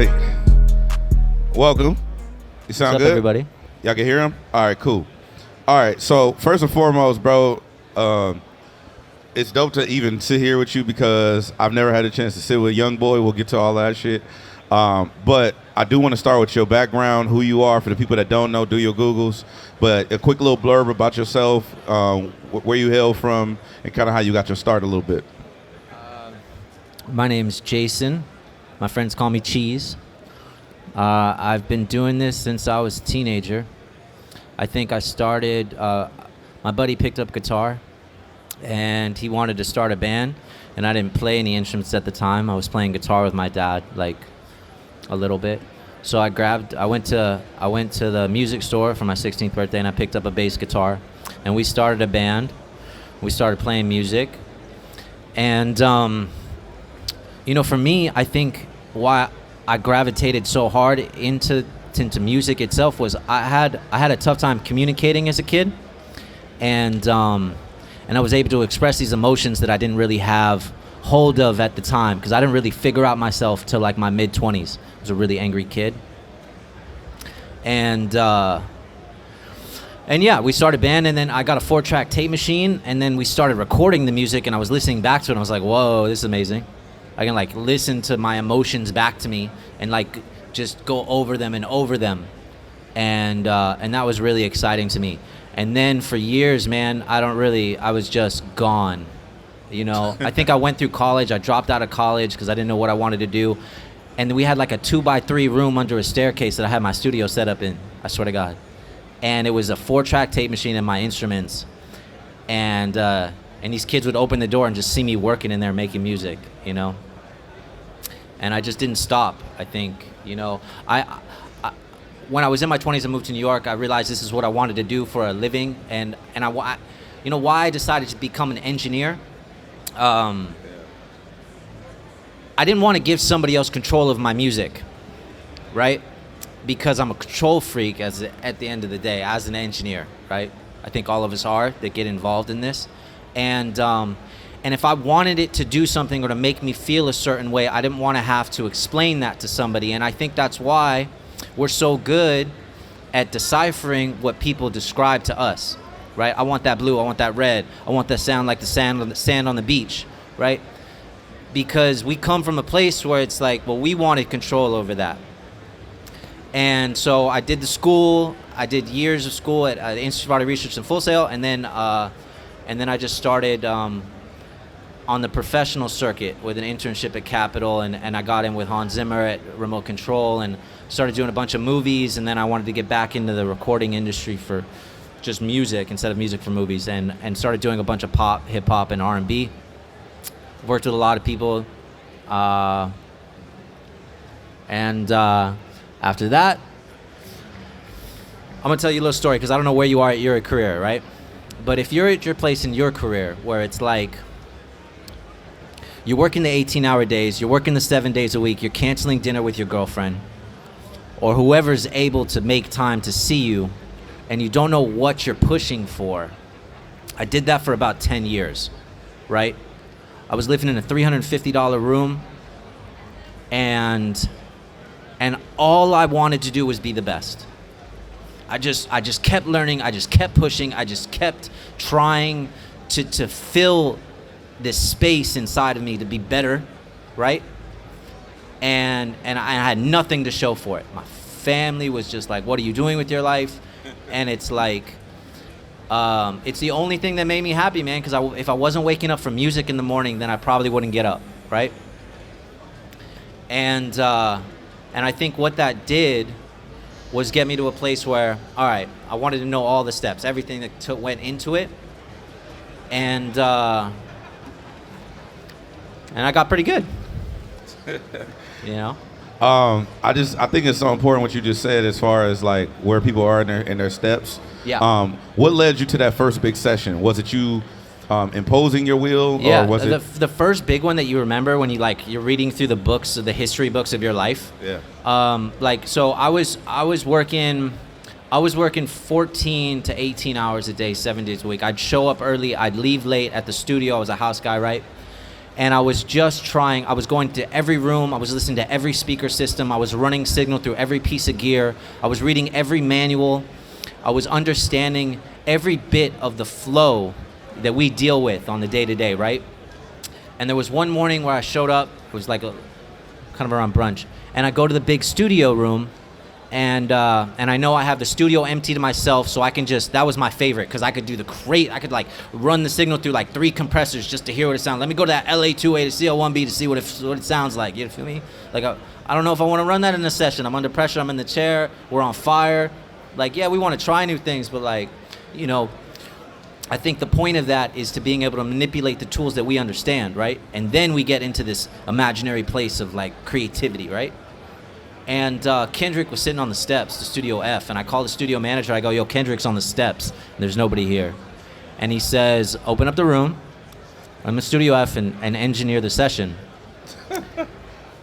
right. Welcome. You sound What's good? up, everybody? Y'all can hear him? All right, cool. All right, so first and foremost, bro, it's dope to even sit here with you because I've never had a chance to sit with YoungBoy. We'll get to all that shit. But I do want to start with your background, who you are. For the people that don't know, do your Googles. But a quick little blurb about yourself, where you hail from, and kind of how you got your start a little bit. My name's Jason. My friends call me Cheese. I've been doing this since I was a teenager. I think I started, my buddy picked up guitar, and he wanted to start a band, and I didn't play any instruments at the time. I was playing guitar with my dad, like, a little bit. So I went to the music store for my 16th birthday, and I picked up a bass guitar, and we started a band. We started playing music, and you know, for me, I think why I gravitated so hard into music itself was I had a tough time communicating as a kid, and I was able to express these emotions that I didn't really have hold of at the time because I didn't really figure out myself till like my mid-20s. I was a really angry kid, and yeah, we started a band, and then I got a 4-track tape machine, and then we started recording the music, and I was listening back to it, and I was like, whoa, this is amazing. I can like listen to my emotions back to me and like just go over them, and that was really exciting to me. And then for years, man, I was just gone. You know, I think I went through college. I dropped out of college because I didn't know what I wanted to do. And we had like a 2x3 room under a staircase that I had my studio set up in, I swear to God. And it was a 4-track tape machine and my instruments. And these kids would open the door and just see me working in there making music, you know? And I just didn't stop, I think. You know, I when I was in my 20s and moved to New York, I realized this is what I wanted to do for a living. And I you know why I decided to become an engineer? I didn't want to give somebody else control of my music, right? Because I'm a control freak at the end of the day, as an engineer, right? I think all of us are that get involved in this. And if I wanted it to do something or to make me feel a certain way, I didn't want to have to explain that to somebody. And I think that's why we're so good at deciphering what people describe to us, right? I want that blue, I want that red, I want that sound like the sand on the beach, right? Because we come from a place where it's like, well, we wanted control over that. And so I did I did years of school at the Institute of Arts Research in Full Sail, and then I just started on the professional circuit with an internship at Capitol, and I got in with Hans Zimmer at Remote Control and started doing a bunch of movies, and then I wanted to get back into the recording industry for just music instead of music for movies, and started doing a bunch of pop, hip-hop, and R&B. Worked with a lot of people, and after that, I'm going to tell you a little story because I don't know where you are at your career, right? But if you're at your place in your career where it's like you're working the 18-hour days, you're working the 7 days a week, you're canceling dinner with your girlfriend, or whoever's able to make time to see you, and you don't know what you're pushing for. I did that for about 10 years, right? I was living in a $350 room, and all I wanted to do was be the best. I just kept learning, I just kept pushing, I just kept trying to fill this space inside of me to be better, right? And I had nothing to show for it. My family was just like, what are you doing with your life? And it's like, it's the only thing that made me happy, man, because if I wasn't waking up for music in the morning, then I probably wouldn't get up, right? And I think what that did was get me to a place where, all right, I wanted to know all the steps, everything that went into it, and I got pretty good, you know? I think it's so important what you just said as far as like where people are in their steps. Yeah. What led you to that first big session? Was it you imposing your will? Yeah, or was it the first big one that you remember when you're reading through the books, the history books of your life? Yeah. So I was working 14 to 18 hours a day, 7 days a week. I'd show up early, I'd leave late at the studio. I was a house guy, right? And I was just trying, I was going to every room, I was listening to every speaker system, I was running signal through every piece of gear, I was reading every manual, I was understanding every bit of the flow that we deal with on the day-to-day, right? And there was one morning where I showed up, it was like kind of around brunch, and I go to the big studio room, and I know I have the studio empty to myself, so I can just, that was my favorite, because I could do I could like run the signal through like 3 compressors just to hear what it sounds. Let me go to that LA2A to CL1B to see what it sounds like, you feel me? Like, I don't know if I want to run that in a session. I'm under pressure, I'm in the chair, we're on fire. Like, yeah, we want to try new things, but like, you know, I think the point of that is to being able to manipulate the tools that we understand, right? And then we get into this imaginary place of like creativity, right? And Kendrick was sitting on the steps, the Studio F, and I called the studio manager. I go, yo, Kendrick's on the steps. There's nobody here. And he says, open up the room. I'm in Studio F and engineer the session.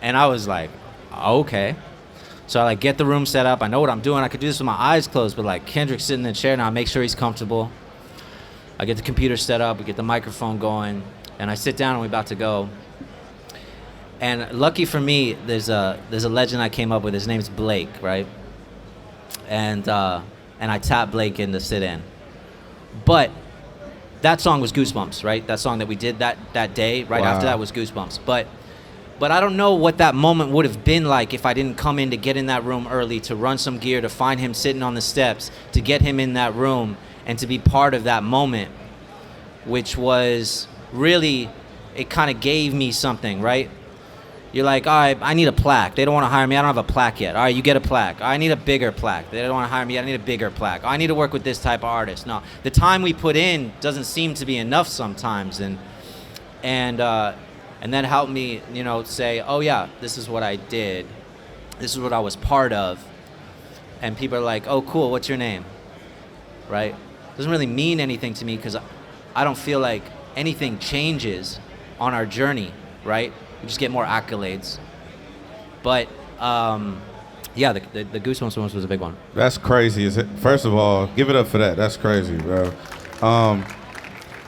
And I was like, okay. So I like get the room set up. I know what I'm doing. I could do this with my eyes closed, but like Kendrick's sitting in the chair now. I make sure he's comfortable. I get the computer set up. We get the microphone going. And I sit down and we're about to go. And lucky for me, there's a legend I came up with. His name's Blake, right? And I tapped Blake in to sit in. But that song was Goosebumps, right? That song that we did that day, right after that was Goosebumps. But I don't know what that moment would have been like if I didn't come in to get in that room early, to run some gear, to find him sitting on the steps, to get him in that room, and to be part of that moment, which was really, it kind of gave me something, right? You're like, all right, I need a plaque. They don't want to hire me. I don't have a plaque yet. All right, you get a plaque. I need a bigger plaque. They don't want to hire me. I need a bigger plaque. I need to work with this type of artist. No, the time we put in doesn't seem to be enough sometimes, and that helped me, you know, say, oh yeah, this is what I did. This is what I was part of. And people are like, oh cool, what's your name? Right? Doesn't really mean anything to me because I don't feel like anything changes on our journey, right? We just get more accolades. But yeah, the Goosebumps one was a big one. That's crazy. Is it? First of all, give it up for that. That's crazy, bro.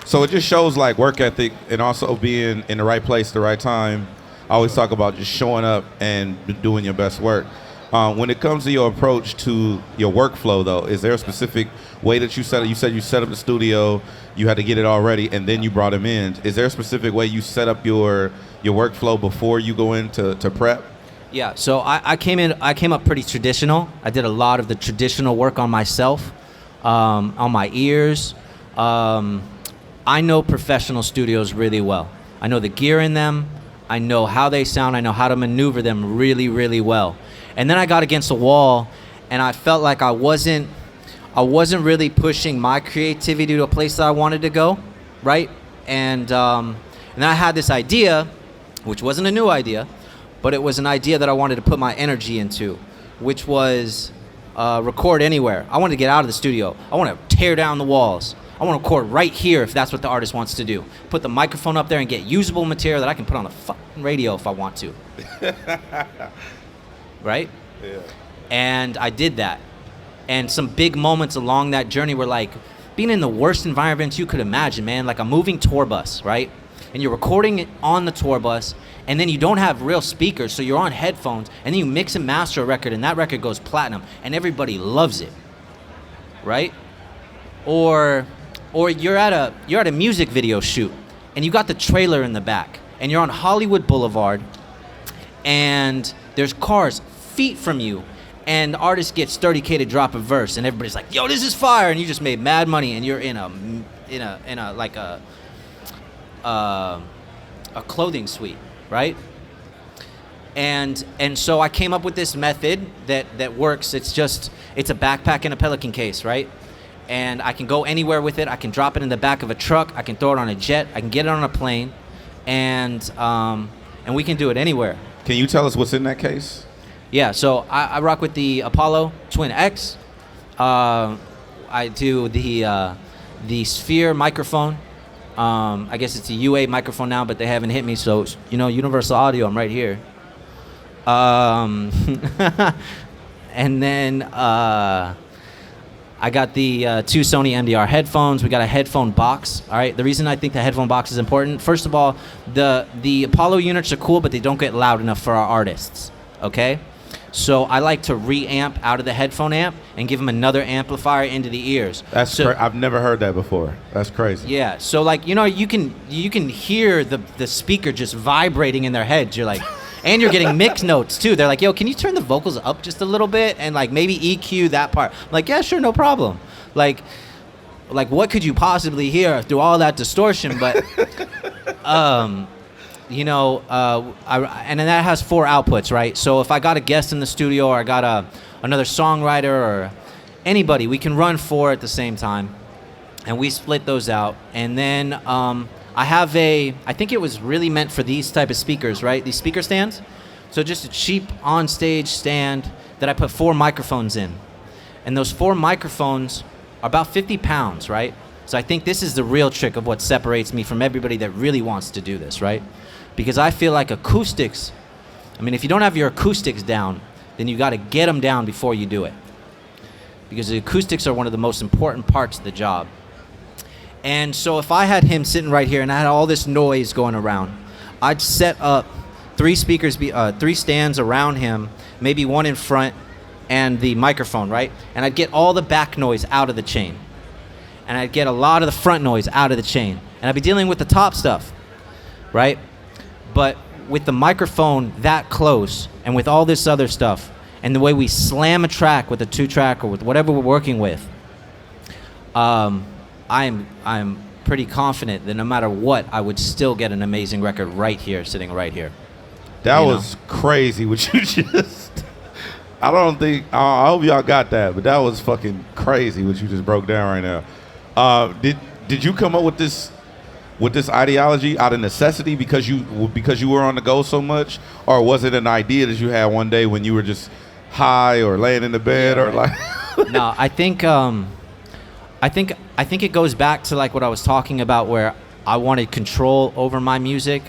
So it just shows like work ethic and also being in the right place, the right time. I always talk about just showing up and doing your best work. When it comes to your approach to your workflow, though, is there a specific way that you set it? You said you set up the studio, you had to get it all ready, and then you brought him in. Is there a specific way you set up your workflow before you go into prep? Yeah, so I came up pretty traditional. I did a lot of the traditional work on myself, on my ears. I know professional studios really well. I know the gear in them. I know how they sound. I know how to maneuver them really, really well. And then I got against the wall, and I felt like I wasn't really pushing my creativity to a place that I wanted to go, right? And then I had this idea, which wasn't a new idea, but it was an idea that I wanted to put my energy into, which was record anywhere. I wanted to get out of the studio. I want to tear down the walls. I want to record right here if that's what the artist wants to do. Put the microphone up there and get usable material that I can put on the fucking radio if I want to. Right? Yeah. And I did that. And some big moments along that journey were like being in the worst environments you could imagine, man. Like a moving tour bus, right? And you're recording it on the tour bus, and then you don't have real speakers, so you're on headphones, and then you mix and master a record, and that record goes platinum, and everybody loves it, right? Or you're at a music video shoot, and you got the trailer in the back, and you're on Hollywood Boulevard, and there's cars feet from you, and the artist gets 30K to drop a verse, and everybody's like, yo, this is fire, and you just made mad money, and you're in a like a clothing suite, right? And so I came up with this method that works. It's a backpack in a Pelican case, right? And I can go anywhere with it. I can drop it in the back of a truck. I can throw it on a jet. I can get it on a plane, and we can do it anywhere. Can you tell us what's in that case? Yeah, so I rock with the Apollo Twin X. I do the Sphere microphone. I guess it's a UA microphone now, but they haven't hit me, so, you know, Universal Audio, I'm right here. And then I I got the 2 Sony MDR headphones. We got a headphone box. All right. The reason I think the headphone box is important, first of all, the Apollo units are cool, but they don't get loud enough for our artists. Okay. So I like to reamp out of the headphone amp and give them another amplifier into the ears. I've never heard that before. That's crazy. Yeah. So like, you know, you can hear the speaker just vibrating in their heads. You're like, and you're getting mix notes too. They're like, yo, can you turn the vocals up just a little bit and like maybe EQ that part? I'm like, yeah, sure, no problem. Like what could you possibly hear through all that distortion? But you know, and then that has 4 outputs, right? So if I got a guest in the studio or I got another songwriter or anybody, we can run 4 at the same time, and we split those out. And then I have I think it was really meant for these type of speakers, right? These speaker stands. So just a cheap on-stage stand that I put 4 microphones in. And those 4 microphones are about 50 pounds, right? So I think this is the real trick of what separates me from everybody that really wants to do this, right? Because I feel like acoustics, I mean, if you don't have your acoustics down, then you got to get them down before you do it. Because the acoustics are one of the most important parts of the job. And so if I had him sitting right here and I had all this noise going around, I'd set up 3 speakers, 3 stands around him, maybe 1 in front and the microphone, right? And I'd get all the back noise out of the chain. And I'd get a lot of the front noise out of the chain. And I'd be dealing with the top stuff, right? But with the microphone that close and with all this other stuff and the way we slam a track with a 2-track or with whatever we're working with, I'm pretty confident that no matter what, I would still get an amazing record right here, sitting right here. That was crazy what you just... I hope y'all got that, but that was fucking crazy what you just broke down right now. Did you come up with this ideology out of necessity because you were on the go so much, or was it an idea that you had one day when you were just high or laying in the bed or like? No, I think it goes back to like what I was talking about, where I wanted control over my music.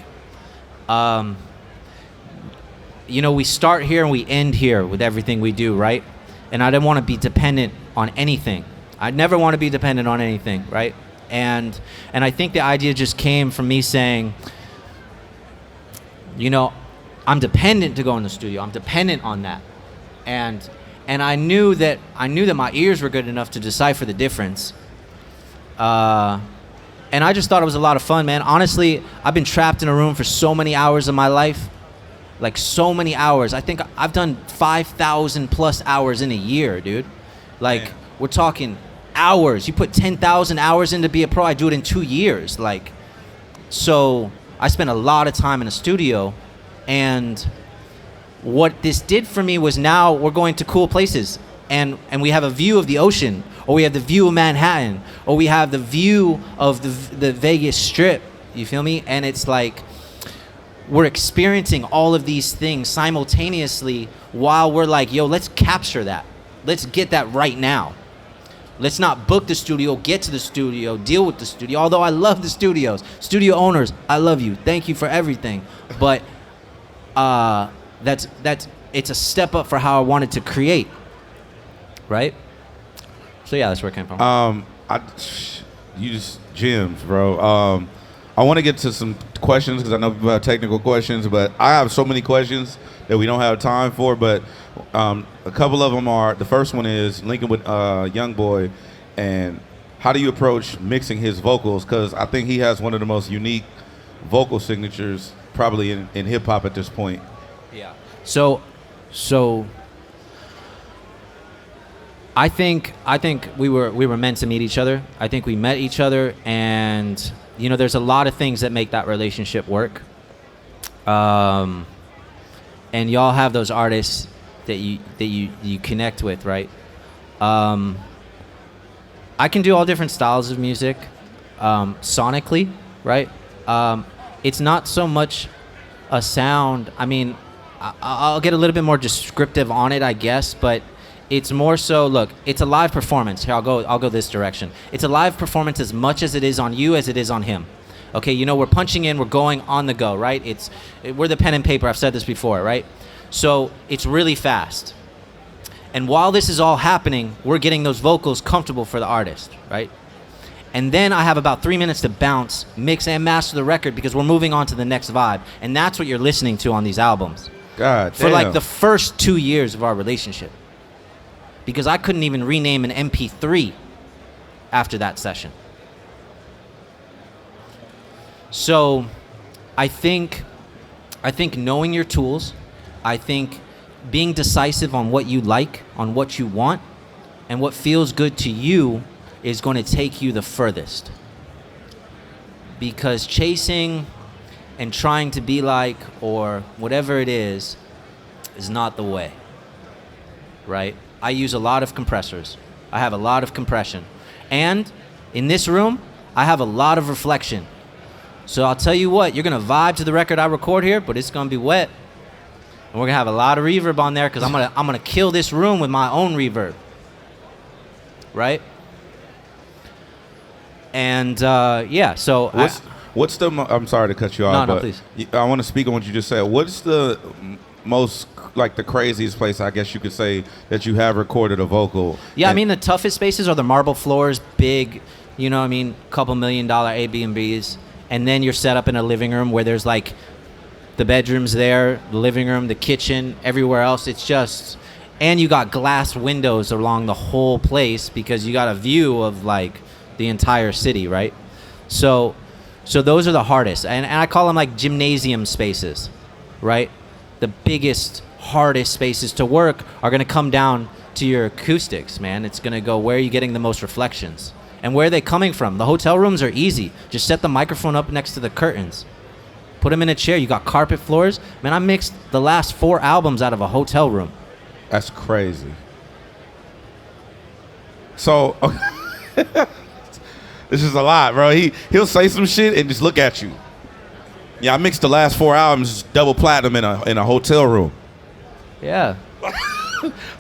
You know, we start here and we end here with everything we do, right? And I didn't want to be dependent on anything. I never want to be dependent on anything, right? And I think the idea just came from me saying, you know, I'm dependent to go in the studio. I'm dependent on that. And I knew that my ears were good enough to decipher the difference. And I just thought it was a lot of fun, man. Honestly, I've been trapped in a room for so many hours of my life. Like so many hours. I think I've done 5,000 plus hours in a year, dude. Like, man, we're talking hours. You put 10,000 hours in to be a pro, I do it in 2 years. Like, so I spent a lot of time in a studio, and what this did for me was now we're going to cool places, and we have a view of the ocean, or we have the view of Manhattan, or we have the view of the Vegas Strip. You feel me? And it's like, we're experiencing all of these things simultaneously while we're like, yo, let's capture that. Let's get that right now. Let's not book the studio, get to the studio, deal with the studio. Although I love the studios. Studio owners, I love you. Thank you for everything. But it's a step up for how I wanted to create. Right? So yeah, that's where it came from. You just gems, bro. I want to get to some questions because I know people have technical questions, but I have so many questions that we don't have time for. But a couple of them are, the first one is linking with YoungBoy, and how do you approach mixing his vocals? Because I think he has one of the most unique vocal signatures probably in hip hop at this point. Yeah. So I think we were meant to meet each other. I think we met each other, and you know, there's a lot of things that make that relationship work. And y'all have those artists that you connect with, right? I can do all different styles of music, sonically, right? It's not so much a sound. I mean, I'll get a little bit more descriptive on it, I guess, but it's more so, look, it's a live performance. Here, I'll go this direction. It's a live performance as much as it is on you as it is on him. Okay, you know, we're punching in, we're going on the go, right? We're the pen and paper, I've said this before, right? So it's really fast. And while this is all happening, we're getting those vocals comfortable for the artist, right? And then I have about 3 minutes to bounce, mix, and master the record because we're moving on to the next vibe. And that's what you're listening to on these albums. God For damn. like the first 2 years of our relationship. Because I couldn't even rename an MP3 after that session. So I think knowing your tools, I think being decisive on what you like, on what you want, and what feels good to you is going to take you the furthest. Because chasing and trying to be like, or whatever it is not the way, right? I use a lot of compressors. I have a lot of compression. And in this room, I have a lot of reflection. So I'll tell you what, you're going to vibe to the record I record here, but it's going to be wet. And we're going to have a lot of reverb on there because I'm gonna kill this room with my own reverb. Right? And yeah, so what's the I'm sorry to cut you off, no, but please. I want to speak on what you just said. What's the most, like, the craziest place, I guess you could say, that you have recorded a vocal? Yeah, I mean, the toughest spaces are the marble floors, big, you know what I mean, couple $1 million Airbnbs. And then you're set up in a living room where there's like the bedrooms there, the living room, the kitchen, everywhere else. It's just, and you got glass windows along the whole place because you got a view of like the entire city, right? So those are the hardest. And I call them like gymnasium spaces, right? The biggest, hardest spaces to work are going to come down to your acoustics, man. It's going to go, where are you getting the most reflections? And where are they coming from? The hotel rooms are easy. Just set the microphone up next to the curtains. Put them in a chair. You got carpet floors. Man, I mixed the last 4 albums out of a hotel room. That's crazy. So, this is a lot, bro. He'll say some shit and just look at you. Yeah, I mixed the last 4 albums double platinum in a hotel room. Yeah.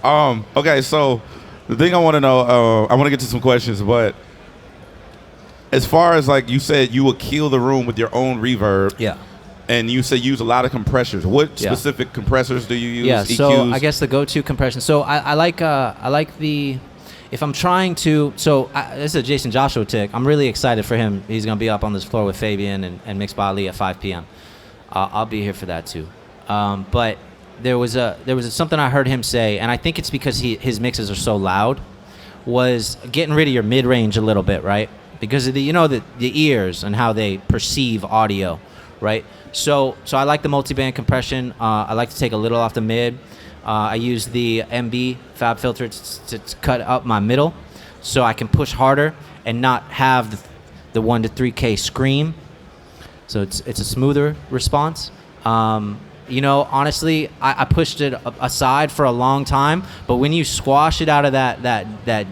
Okay, so the thing I want to know, I want to get to some questions, but as far as, like, you said you would kill the room with your own reverb. Yeah. And you say use a lot of compressors. What specific compressors do you use? Yeah, EQs? so I guess the go-to compression. So I like the, if I'm trying to, this is a Jason Joshua tick. I'm really excited for him. He's going to be up on this floor with Fabian and MixedByAli at 5 p.m. I'll be here for that too. But there was something I heard him say, and I think it's because his mixes are so loud, was getting rid of your mid-range a little bit, right? Because of the ears and how they perceive audio, right? So I like the multi-band compression. I like to take a little off the mid. I use the MB fab filter to cut up my middle, so I can push harder and not have the 1 to 3K scream. So it's a smoother response. Honestly, I pushed it aside for a long time, but when you squash it out of that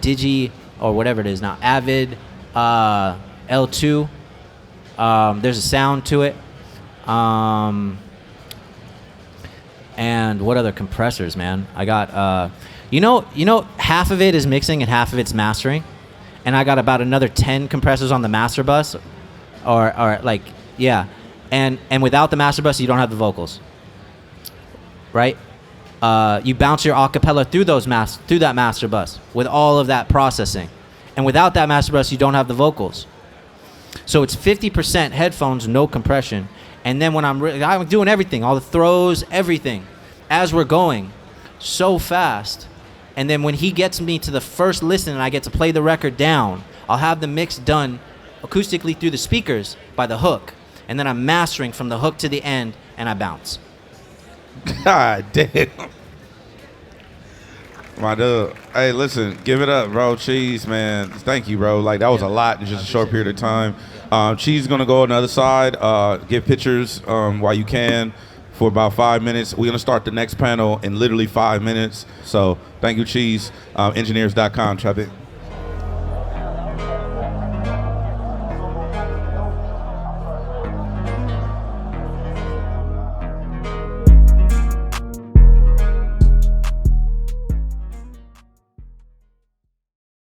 Digi or whatever it is now, Avid L2, there's a sound to it. And what other compressors, man? I got half of it is mixing and half of it's mastering, and I got about another 10 compressors on the master bus, or like, yeah, and without the master bus you don't have the vocals, right? You bounce your acapella through that master bus with all of that processing, and without that master bus you don't have the vocals. So it's 50% headphones, no compression. And then when I'm doing everything, all the throws, everything, as we're going so fast. And then when he gets me to the first listen and I get to play the record down, I'll have the mix done acoustically through the speakers by the hook. And then I'm mastering from the hook to the end, and I bounce. God damn. My dude. Hey, listen, give it up, bro. Cheese, man. Thank you, bro. Like, that was a lot in just a short period of time. Cheese is going to go on the other side, get pictures while you can for about 5 minutes. We're going to start the next panel in literally 5 minutes. So thank you, Cheese. Engineers.com. Trap it.